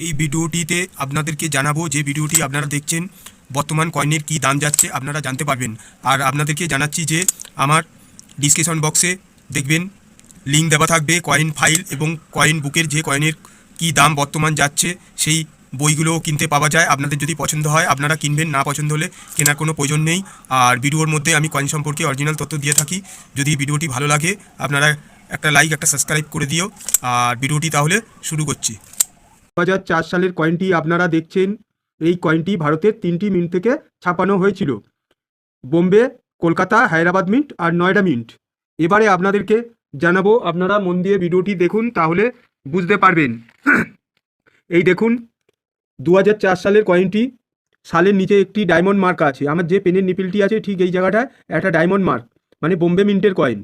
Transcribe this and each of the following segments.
এই ভিডিওটিতে আপনাদেরকে জানাবো, যে ভিডিওটি আপনারা দেখছেন বর্তমান কয়েনের কি দাম যাচ্ছে আপনারা জানতে পারবেন। আর আপনাদেরকে জানাচ্ছি যে আমার ডিসক্রিপশন বক্সে দেখবেন লিঙ্ক দেওয়া থাকবে কয়েন ফাইল এবং কয়েন বুকের, যে কয়েনের কি দাম বর্তমান যাচ্ছে সেই বইগুলো কিনতে পাওয়া যায়। আপনাদের যদি পছন্দ হয় আপনারা কিনবেন, না পছন্দ হলে কেনার কোনো প্রয়োজন নেই। আর ভিডিওর মধ্যে আমি কয়েন সম্পর্কে অরিজিনাল তথ্য দিয়ে থাকি। যদি ভিডিওটি ভালো লাগে আপনারা একটা লাইক, একটা সাবস্ক্রাইব করে দিও। আর ভিডিওটি তাহলে শুরু করছি। 2004 সালের কয়েনটি আপনারা দেখছেন। এই কয়েনটি ভারতের 3টি মিন্ট থেকে ছাপানো হয়েছিল: বোম্বে, কলকাতা, হায়দ্রাবাদ মিন্ট আর নয়ডা মিন্ট। এবারে আপনাদেরকে জানাবো, আপনারা মন দিয়ে ভিডিওটি দেখুন তাহলে বুঝতে পারবেন। এই দেখুন 2004 সালের কয়েনটি। সালের নিচে একটি ডায়মন্ড মার্ক আছে। আমার যে পেনের নিপিলটি আছে ঠিক এই জায়গাটায় একটা ডায়মন্ড মার্ক, মানে বোম্বে মিন্টের কয়েন।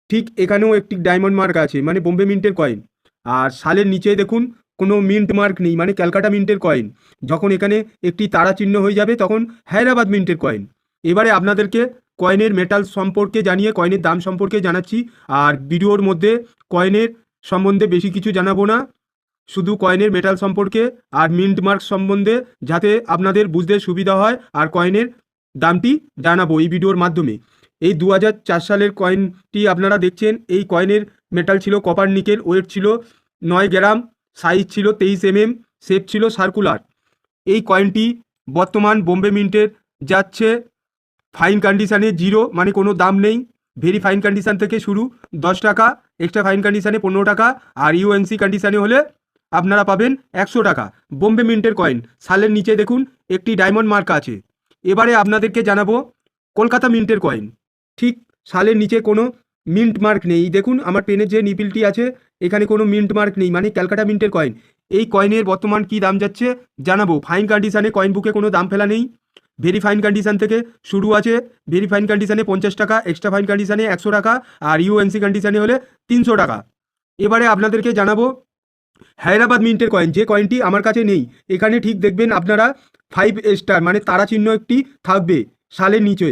ঠিক এখানেও একটি ডায়মন্ড মার্ক আছে, মানে বোম্বে মিন্টের কয়েন। আর সালের নিচে দেখুন কোনো মিন্ট মার্ক নেই, মানে ক্যালকাটা মিন্টের কয়েন। যখন এখানে একটি তারা চিহ্ন হয়ে যাবে তখন হায়দ্রাবাদ মিন্টের কয়েন। এবারে আপনাদেরকে কয়েনের মেটাল সম্পর্কে জানিয়ে কয়েনের দাম সম্পর্কে জানাচ্ছি। আর ভিডিওর মধ্যে কয়েনের সম্বন্ধে বেশি কিছু জানাবো না, শুধু কয়েনের মেটাল সম্পর্কে আর মিন্ট মার্ক সম্বন্ধে, যাতে আপনাদের বুঝতে সুবিধা হয়। আর কয়েনের দামটি জানাবো এই ভিডিওর মাধ্যমে। এই 2004 সালের কয়েনটি আপনারা দেখছেন। এই কয়েনের মেটাল ছিল কপার নিকেল, ওয়েট ছিল 9 গ্রাম, সাইজ ছিল 23 mm, শেপ ছিল সার্কুলার। এই কয়েনটি বর্তমান বোম্বে মিন্টের যাচ্ছে ফাইন কন্ডিশানে 0, মানে কোনো দাম নেই। ভেরি ফাইন কন্ডিশান থেকে শুরু 10 টাকা, এক্সট্রা ফাইন কন্ডিশানে 15 টাকা, আর ইউএনসি কন্ডিশানে হলে আপনারা পাবেন 100 টাকা। বোম্বে মিন্টের কয়েন। সালের নিচে দেখুন একটি ডায়মন্ড মার্ক আছে। এবারে আপনাদেরকে জানাবো কলকাতা মিন্টের কয়েন। ঠিক সালের নিচে কোনো মিন্ট মার্ক নেই। দেখুন আমার পেনের যে নিপিলটি আছে এখানে কোনো মিন্ট মার্ক নেই, মানে ক্যালকাটা মিন্টের কয়েন। এই কয়েনের বর্তমান কি দাম যাচ্ছে জানাবো। ফাইন কন্ডিশানে কয়েন বুকে কোনো দাম ফেলা নেই। ভেরি ফাইন কন্ডিশান থেকে শুরু আছে। ভেরি ফাইন কন্ডিশানে 50 টাকা, এক্সট্রা ফাইন কন্ডিশানে 100 টাকা, আর ইউএনসি কন্ডিশানে হলে 300 টাকা। এবারে আপনাদেরকে জানাবো হায়দ্রাবাদ মিন্টের কয়েন, যে কয়েনটি আমার কাছে নেই। এখানে ঠিক দেখবেন আপনারা 5 স্টার, মানে তারা চিহ্ন একটি থাকবে সালের নিচে।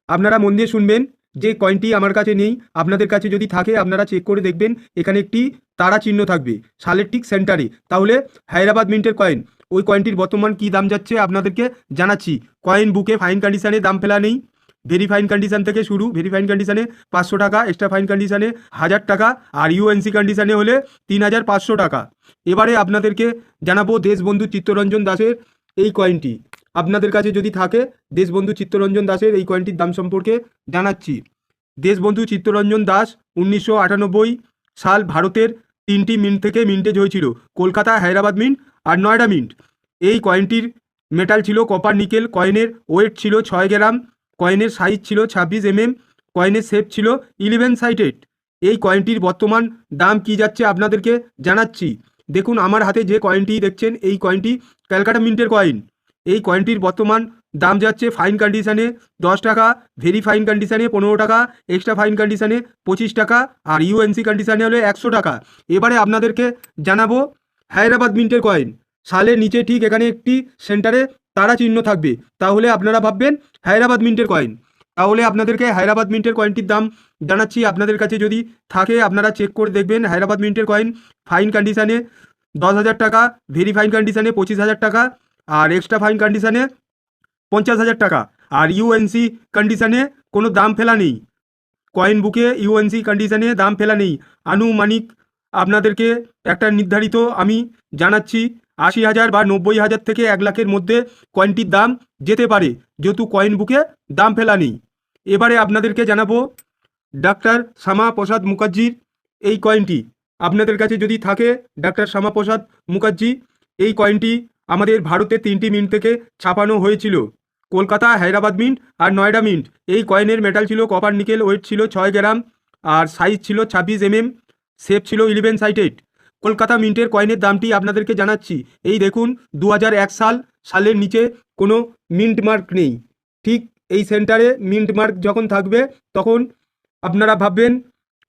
আপনারা মন দিয়ে শুনবেন, যে কয়েনটি আমার কাছে নেই, আপনাদের কাছে যদি থাকে আপনারা চেক করে দেখবেন, এখানে একটি তারা চিহ্ন থাকবে সালের ঠিক সেন্টারে। তাহলে হায়দ্রাবাদ মিন্টের কয়েন। ওই কয়েনটির বর্তমান কি দাম যাচ্ছে আপনাদেরকে জানাচ্ছি। কয়েন বুকে ফাইন কন্ডিশানে দাম ফেলা নেই। ভেরি ফাইন কন্ডিশান থেকে শুরু। ভেরি ফাইন কন্ডিশানে 500 টাকা, এক্সট্রা ফাইন কন্ডিশানে 1000 টাকা, আর ইউএনসি কন্ডিশানে হলে 3500 টাকা। এবারে আপনাদেরকে জানাবো দেশবন্ধু চিত্তরঞ্জন দাসের এই কয়েনটি। আপনাদের কাছে যদি থাকে দেশবন্ধু চিত্তরঞ্জন দাসের এই কয়েনটির দাম সম্পর্কে জানাচ্ছি। দেশবন্ধু চিত্তরঞ্জন দাস 1998 সাল ভারতের 3টি মিন্ট থেকে মিন্টেজ হয়েছিল: কলকাতা, হায়দ্রাবাদ মিন্ট আর নয়ডা মিন্ট। এই কয়েনটির মেটাল ছিল কপার নিকেল। কয়েনের ওয়েট ছিল 6 গ্রাম। কয়েনের সাইজ ছিল 26 mm। কয়েনের শেপ ছিল 11 সাইডেড। এই কয়েনটির বর্তমান দাম কি যাচ্ছে আপনাদেরকে জানাচ্ছি। দেখুন আমার হাতে যে কয়েনটি দেখছেন এই কয়েনটি ক্যালকাটা মিন্টের কয়েন। এই কয়েনটির বর্তমান দাম যাচ্ছে ফাইন কন্ডিশানে 10 টাকা, ভেরি ফাইন কন্ডিশানে 15 টাকা, এক্সট্রা ফাইন কন্ডিশানে 25 টাকা, আর ইউএনসি কন্ডিশানে হলে 100 টাকা। এবারে আপনাদেরকে জানাবো হায়দ্রাবাদ মিন্টের কয়েন। সালের নিচে ঠিক এখানে একটি সেন্টারে তারা চিহ্ন থাকবে, তাহলে আপনারা ভাববেন হায়দ্রাবাদ মিন্টের কয়েন। তাহলে আপনাদেরকে হায়দ্রাবাদ মিন্টের কয়েনটির দাম জানাচ্ছি। আপনাদের কাছে যদি থাকে আপনারা চেক করে দেখবেন। হায়দ্রাবাদ মিন্টের কয়েন ফাইন কন্ডিশানে 10,000 টাকা, ভেরি ফাইন কন্ডিশানে 25,000 টাকা, আর এক্সট্রা ফাইন কন্ডিশানে 50,000 টাকা, আর ইউএনসি কন্ডিশানে কোনো দাম ফেলা নেই। কয়েন বুকে ইউএনসি কন্ডিশানে দাম ফেলা নেই। আনুমানিক আপনাদেরকে একটা নির্ধারিত আমি জানাচ্ছি, 80,000 বা 90,000 থেকে 1 লাখের মধ্যে কয়েনটির দাম যেতে পারে, যেহেতু কয়েন বুকে দাম ফেলা নেই। এবারে আপনাদেরকে জানাবো ডাক্তার শ্যামাপ্রসাদ মুখার্জির এই কয়েনটি। আপনাদের কাছে যদি থাকে ডাক্তার শ্যামাপ্রসাদ মুখার্জি, এই কয়েনটি আমাদের ভারতের 3টি মিন্ট থেকে ছাপানো হয়েছিল: কলকাতা, হায়দ্রাবাদ মিন্ট আর নয়ডা মিন্ট। এই কয়েনের মেটাল ছিল কপার নিকেল, ওয়েট ছিল 6 গ্রাম, আর সাইজ ছিল 26 mm, শেপ ছিল 11 সাইডেড। কলকাতা মিন্টের কয়েনের দামটি আপনাদেরকে জানাচ্ছি। এই দেখুন 2001 সালের নিচে কোনো মিন্ট মার্ক নেই। ঠিক এই সেন্টারে মিন্ট মার্ক যখন থাকবে তখন আপনারা ভাববেন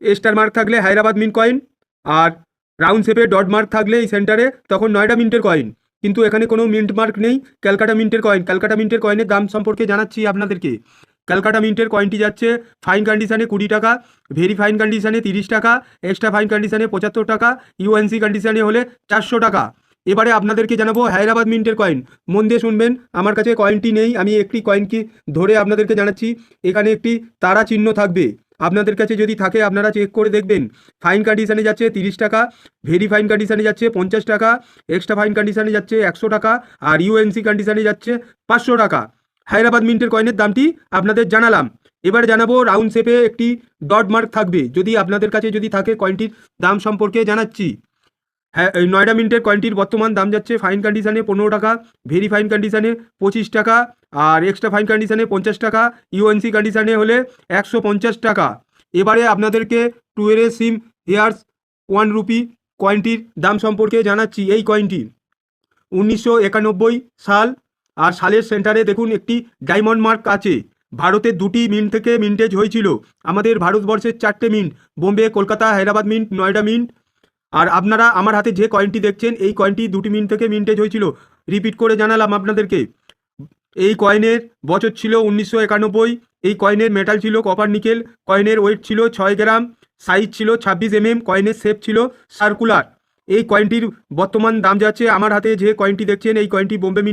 স্টার মার্ক থাকলে হায়দ্রাবাদ মিন্ট কয়েন, আর রাউন্ড শেপে ডট মার্ক থাকলে এই সেন্টারে তখন নয়ডা মিন্টের কয়েন। কিন্তু এখানে কোনো মিন্ট মার্ক নেই, ক্যালকাটা মিন্টের কয়েন। ক্যালকাটা মিন্টের কয়েনের দাম সম্পর্কে জানাচ্ছি আপনাদেরকে। ক্যালকাটা মিন্টের কয়েনটি যাচ্ছে ফাইন কন্ডিশানে 20 টাকা, ভেরি ফাইন কন্ডিশানে 30 টাকা, এক্সট্রা ফাইন কন্ডিশানে 75 টাকা, ইউএনসি কন্ডিশানে হলে 400 টাকা। এবারে আপনাদেরকে জানাবো হায়দ্রাবাদ মিন্টের কয়েন। মন দিয়ে শুনবেন, আমার কাছে কয়েনটি নেই, আমি একটি কয়েনকে ধরে আপনাদেরকে জানাচ্ছি। এখানে একটি তারা চিহ্ন থাকবে, আপনাদের কাছে যদি থাকে আপনারা চেক করে দেখবেন। ফাইন কন্ডিশনে যাচ্ছে 30 টাকা, ভেরি ফাইন কন্ডিশনে যাচ্ছে 50 টাকা, এক্সট্রা ফাইন কন্ডিশনে যাচ্ছে 100 টাকা, আর ইউএনসি কন্ডিশনে যাচ্ছে 500 টাকা। হায়দ্রাবাদ মিন্টের কয়েনের দামটি আপনাদের জানালাম। এবার জানাবো রাউন্ড শেপে একটি ডট মার্ক থাকবে, যদি আপনাদের কাছে যদি থাকে কয়েনটির দাম সম্পর্কে জানাচ্ছি। হ্যাঁ, এই নয়ডা মিন্টের কয়েনটির বর্তমান দাম যাচ্ছে ফাইন কন্ডিশনে 15 টাকা, ভেরি ফাইন কন্ডিশনে 25 টাকা, আর এক্সট্রা ফাইন কন্ডিশনে 50 টাকা, ইউএনসি কন্ডিশনে হলে 150 টাকা। এবারে আপনাদেরকে 2 সিম হেয়ার্স 1 রুপি কয়েনটির দাম সম্পর্কে জানাচ্ছি। এই কয়েনটি 1991 সাল, আর সালের সেন্টারে দেখুন একটি ডায়মন্ড মার্ক আছে। ভারতের 2টি মিন্ট থেকে মিন্টেজ হয়েছিল। আমাদের ভারতবর্ষের 4টে mint, Bombay, Kolkata, Hyderabad mint, Noida mint. আর আপনারা আমার হাতে যে কয়েনটি দেখছেন এই কয়েনটি 2টি মিন্ট থেকে মিন্টেজ হয়েছিল। রিপিট করে জানালাম আপনাদেরকে। এই কয়েনের বছর ছিল 1991। এই কয়েনের মেটাল ছিল কপার নিকেল, কয়েনের ওয়েট ছিল 6 গ্রাম, সাইজ ছিল 26 কয়েনের শেপ ছিল সার্কুলার। এই কয়েনটির বর্তমান দাম যাচ্ছে, আমার হাতে যে কয়েনটি দেখছেন এই কয়েনটি বোম্বে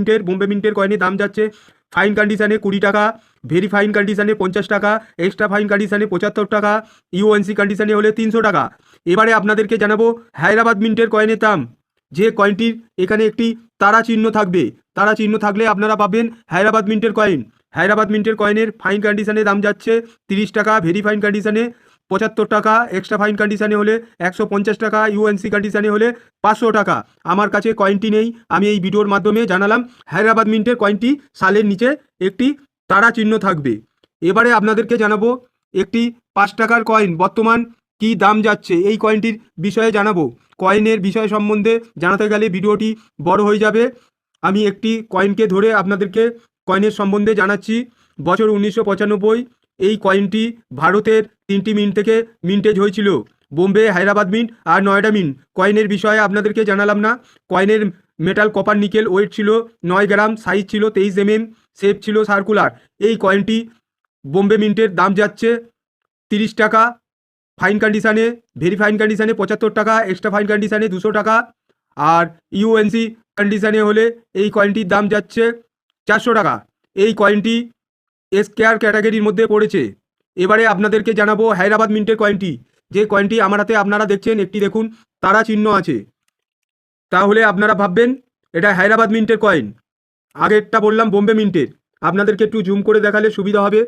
মিন্টের কয়েনের দাম যাচ্ছে ফাইন কন্ডিশনে 20 টাকা, ভেরি ফাইন কন্ডিশনে 50 টাকা, এক্সট্রা ফাইন কন্ডিশনে 75 টাকা, ইউএনসি কন্ডিশনে হলে 300 টাকা। এবারে আপনাদেরকে জানাবো হায়দ্রাবাদ মিন্টের কয়েনের দাম। যে কয়েনটির এখানে একটি তারা চিহ্ন থাকবে, তারা চিহ্ন থাকলে আপনারা পাবেন হায়দ্রাবাদ মিন্টের কয়েন। হায়দ্রাবাদ মিন্টের কয়েনের ফাইন কন্ডিশনে দাম যাচ্ছে 30 টাকা, ভেরি ফাইন কন্ডিশনে 75 টাকা, এক্সট্রা ফাইন কন্ডিশনে হলে 150 টাকা, ইউএনসি কন্ডিশনে হলে 500 টাকা। আমার কাছে কয়েনটি নেই, আমি এই ভিডিওর মাধ্যমে জানালাম। হায়দ্রাবাদ মিন্টের কয়েনটি সালের নিচে একটি তারা চিহ্ন থাকবে। এবারে আপনাদেরকে জানাবো একটি 5 টাকার কয়েন বর্তমান কি দাম যাচ্ছে, এই কয়েনটির বিষয়ে জানাবো। কয়েনের বিষয় সম্বন্ধে জানাতে গেলে ভিডিওটি বড় হয়ে যাবে। আমি একটি কয়েনকে ধরে আপনাদেরকে কয়েনের সম্বন্ধে জানাচ্ছি। বছর 1995 এই কয়েনটি ভারতের 3টি মিন্ট থেকে মিন্টেজ হয়েছিল, বোম্বে, হায়দ্রাবাদ মিন্ট আর নয়ডা মিন্ট। কয়েনের বিষয়ে আপনাদেরকে জানালাম না। কয়েনের মেটাল কপার নিকেল, ওয়েট ছিল 9 গ্রাম, সাইজ ছিল 23 শেপ ছিল সার্কুলার। এই কয়েনটি বোম্বে মিন্টের দাম যাচ্ছে 30 টাকা, ফাইন কন্ডিশানে, ভেরি ফাইন কন্ডিশানে 75 টাকা, এক্সট্রা ফাইন কন্ডিশানে 200 টাকা, আর ইউএনসি কন্ডিশানে হলে এই কয়েনটির দাম যাচ্ছে 400 টাকা। এই কয়েনটি স্কোয়ার ক্যাটাগরির মধ্যে পড়েছে। এবারে আপনাদেরকে জানাবো হায়দ্রাবাদ মিন্টের কয়েনটি। যে কয়েনটি আমার হাতে আপনারা দেখছেন, একটি দেখুন তারা চিহ্ন আছে, তাহলে আপনারা ভাববেন এটা হায়দ্রাবাদ মিন্টের কয়েন। আগেরটা বললাম বোম্বে মিন্টের, আপনাদেরকে একটু জুম করে দেখালে সুবিধা হবে।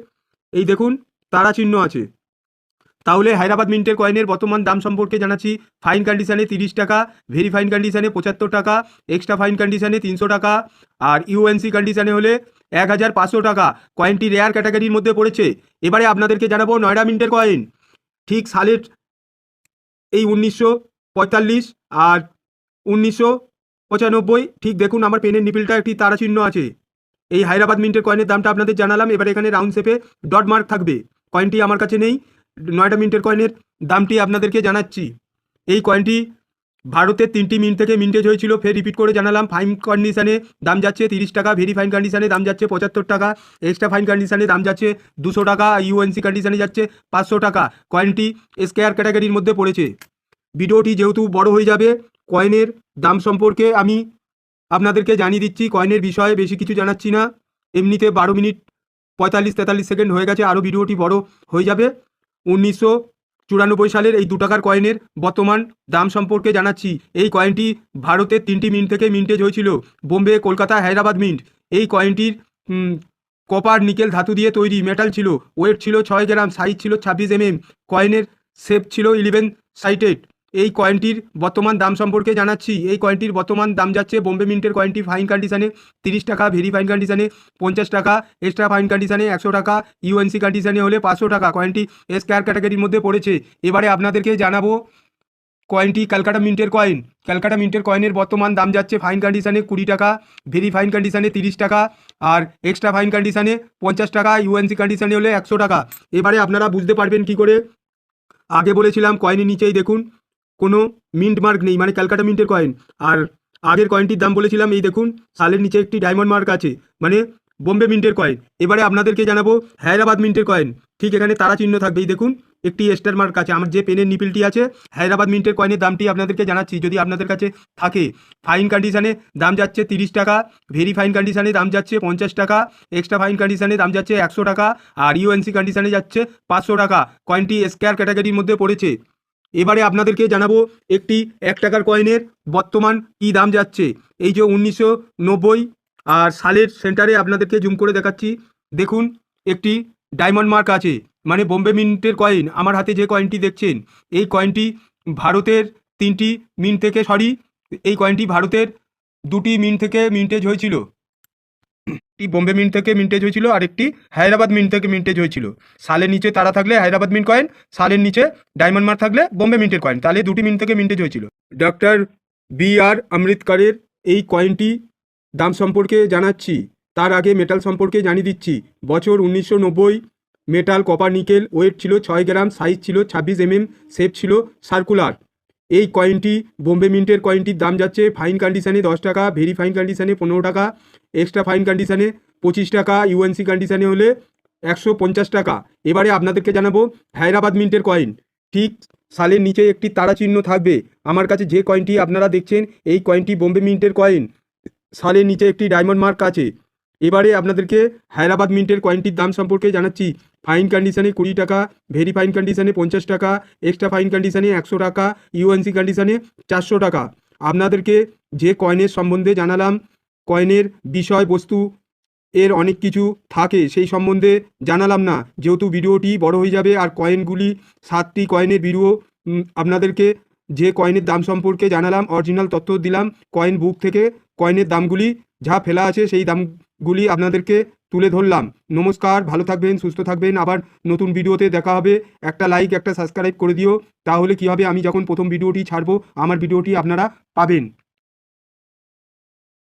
এই দেখুন তারা চিহ্ন আছে। তাহলে হায়দ্রাবাদ মিন্টের কয়েনের বর্তমান দাম সম্পর্কে জানাচ্ছি। ফাইন কন্ডিশনে 30 টাকা, ভেরি ফাইন কন্ডিশনে 75 টাকা, এক্সট্রা ফাইন কন্ডিশনে 300 টাকা, আর ইউএনসি কন্ডিশনে হলে 1500 টাকা। কয়েনটি রেয়ার ক্যাটাগরির মধ্যে পড়েছে। এবারে আপনাদেরকে জানাবো নয়ডা মিন্টের কয়েন। ঠিক সালের এই 1945 আর 1995, ঠিক দেখুন আমার পেনের নিপিলটা একটি তারা চিহ্ন আছে। এই হায়দ্রাবাদ মিন্টের কয়েনের দামটা আপনাদের জানালাম। এবার এখানে রাউন্ড শেপে ডট মার্ক থাকবে। কয়েনটি আমার কাছে নেই। নয়ডা মিন্টের কয়েনের দামটি আপনাদেরকে জানাচ্ছি। এই কয়েনটি ভারতের 3টি মিন্ট থেকে মিন্টেজ হয়েছিল। ফের রিপিট করে জানালাম। ফাইন কন্ডিশনে দাম যাচ্ছে 30 টাকা, ভেরি ফাইন কন্ডিশনে দাম যাচ্ছে 75 টাকা, এক্সট্রা ফাইন কন্ডিশনে দাম যাচ্ছে 200 টাকা, ইউএনসি কন্ডিশনে যাচ্ছে 500 টাকা। কয়েনটি স্কোয়ার ক্যাটাগরির মধ্যে পড়েছে। ভিডিওটি যেহেতু বড় হয়ে যাবে, কয়েনের দাম সম্পর্কে আমি আপনাদেরকে জানিয়ে দিচ্ছি। কয়েনের বিষয়ে বেশি কিছু জানাচ্ছি না, এমনিতে 12 মিনিট 45-43 সেকেন্ড হয়ে গেছে, আরও ভিডিওটি বড় হয়ে যাবে। 1994 সালের এই 2 টাকার কয়েনের বর্তমান দাম সম্পর্কে জানাচ্ছি। এই কয়েনটি ভারতের 3টি মিন্ট থেকে মিন্টেজ হয়েছিল, বোম্বে, কলকাতা, হায়দ্রাবাদ মিন্ট। এই কয়েনটির কপার নিকেল ধাতু দিয়ে তৈরি, মেটাল ছিল, ওয়েট ছিল 6 গ্রাম, সাইজ ছিল 26 কয়েনের শেপ ছিল 11 সাইটেড। এই কয়েনটির বর্তমান দাম সম্পর্কে জানাচ্ছি। এই কয়েনটির বর্তমান দাম যাচ্ছে বোম্বে মিন্টের কয়েনটি ফাইন কন্ডিশনে 30 টাকা, ভেরি ফাইন কন্ডিশনে 50 টাকা, এক্সট্রা ফাইন কন্ডিশনে 100 টাকা, ইউএনসি কন্ডিশনে হলে 500 টাকা। কয়েনটি স্কোয়ার ক্যাটাগরির মধ্যে পড়েছে। এবারে আপনাদেরকে জানাবো কয়েনটি ক্যালকাটা মিন্টের কয়েন। ক্যালকাটা মিন্টের কয়েনের বর্তমান দাম যাচ্ছে ফাইন কন্ডিশনে 20 টাকা, ভেরি ফাইন কন্ডিশনে 30 টাকা, আর এক্সট্রা ফাইন কন্ডিশনে 50 টাকা, ইউএনসি কন্ডিশনে হলে 100 টাকা। এবারে আপনারা বুঝতে পারবেন কি করে। আগে বলেছিলাম কয়েনের নিচেই দেখুন কোনো মিন্ট মার্ক নেই, মানে ক্যালকাটা মিন্টের কয়েন। আর আগের কয়েনটির দাম বলেছিলাম, এই দেখুন সালের নিচে একটি ডায়মন্ড মার্ক আছে, মানে বোম্বে মিন্টের কয়েন। এবারে আপনাদেরকে জানাবো হায়দ্রাবাদ মিন্টের কয়েন। ঠিক এখানে তারা চিহ্ন থাকবে, এই দেখুন একটি স্টার মার্ক আছে। আমার যে পেনের নিপিলটি আছে হায়দ্রাবাদ মিন্টের কয়েনের দামটি আপনাদেরকে জানাচ্ছি, যদি আপনাদের কাছে থাকে। ফাইন কন্ডিশনে দাম যাচ্ছে 30 টাকা, ভেরি ফাইন কন্ডিশনে দাম যাচ্ছে 50 টাকা, এক্সট্রা ফাইন কন্ডিশনে দাম যাচ্ছে 100 টাকা, আর ইউএনসি কন্ডিশনে যাচ্ছে 500 টাকা। কয়েনটি স্কোয়ার ক্যাটাগরির মধ্যে পড়েছে। এবারে আপনাদেরকে জানাবো একটি 1 টাকার কয়েনের বর্তমান কী দাম যাচ্ছে। এই যে 1990 আর সালের সেন্টারে আপনাদেরকে জুম করে দেখাচ্ছি। দেখুন একটি ডায়মন্ড মার্ক আছে, মানে বোম্বে মিন্টের কয়েন। আমার হাতে যে কয়েনটি দেখছেন এই কয়েনটি ভারতের 3টি মিন্ট থেকে, এই কয়েনটি ভারতের 2টি মিন্ট থেকে মিন্টেজ হয়েছিল। একটি বোম্বে মিন্ট থেকে মিন্টেজ হয়েছিল আর একটি হায়দ্রাবাদ মিন্ট থেকে মিন্টেজ হয়েছিল। সালের নিচে তারা থাকলে হায়দ্রাবাদ মিন্ট কয়েন, সালের নিচে ডায়মন্ড মার্ক থাকলে বোম্বে মিন্টের কয়েন, তাহলে 2টি মিন্ট থেকে মিন্টেজ হয়েছিল। Doctor B.R. আম্বেদকরের এই কয়েনটি দাম সম্পর্কে জানাচ্ছি। তার আগে মেটাল সম্পর্কে জানিয়ে দিচ্ছি। বছর 1990, মেটাল কপার নিকেল, ওয়েট ছিল 6 গ্রাম, সাইজ ছিল 26 mm, শেপ ছিল সার্কুলার। এই কয়েনটি বোম্বে মিন্টের কয়েনটির দাম যাচ্ছে ফাইন কন্ডিশনে 10 টাকা, ভেরি ফাইন কন্ডিশনে 15 টাকা, এক্সট্রা ফাইন কন্ডিশনে 25 টাকা, ইউএনসি কন্ডিশনে হলে 150 টাকা। এবারে আপনাদেরকে জানাবো হায়দ্রাবাদ মিন্টের কয়েন। ঠিক সালের নিচে একটি তারা চিহ্ন থাকবে। আমার কাছে যে কয়েনটি আপনারা দেখছেন এই কয়েনটি বোম্বে মিন্টের কয়েন, সালের নিচে একটি ডায়মন্ড মার্ক আছে। এবারে আপনাদেরকে হায়দ্রাবাদ মিন্টের কয়েনটির দাম সম্পর্কে জানাচ্ছি। ফাইন কন্ডিশনে 20 টাকা, ভেরি ফাইন কন্ডিশনে 50 টাকা, এক্সট্রা ফাইন কন্ডিশনে 100 টাকা, ইউএনসি কন্ডিশনে 400 টাকা। আপনাদেরকে যে কয়েনের সম্বন্ধে জানালাম, কয়েনের বিষয়বস্তু এর অনেক কিছু থাকে, সেই সম্বন্ধে জানালাম না, যেহেতু ভিডিওটি বড় হয়ে যাবে। আর কয়েনগুলি 7টি কয়েনের ভিডিও, আপনাদেরকে যে কয়েনের দাম সম্পর্কে জানালাম, অরিজিনাল তথ্য দিলাম কয়েন বুক থেকে। কয়েনের দামগুলি যা ফেলা আছে সেই দামগুলি আপনাদেরকে তুলে ধরলাম। নমস্কার, ভালো থাকবেন, সুস্থ থাকবেন। আবার নতুন ভিডিওতে দেখা হবে। একটা লাইক, একটা সাবস্ক্রাইব করে দিও, তাহলে কী হবে, আমি যখন প্রথম ভিডিওটি ছাড়বো আমার ভিডিওটি আপনারা পাবেন।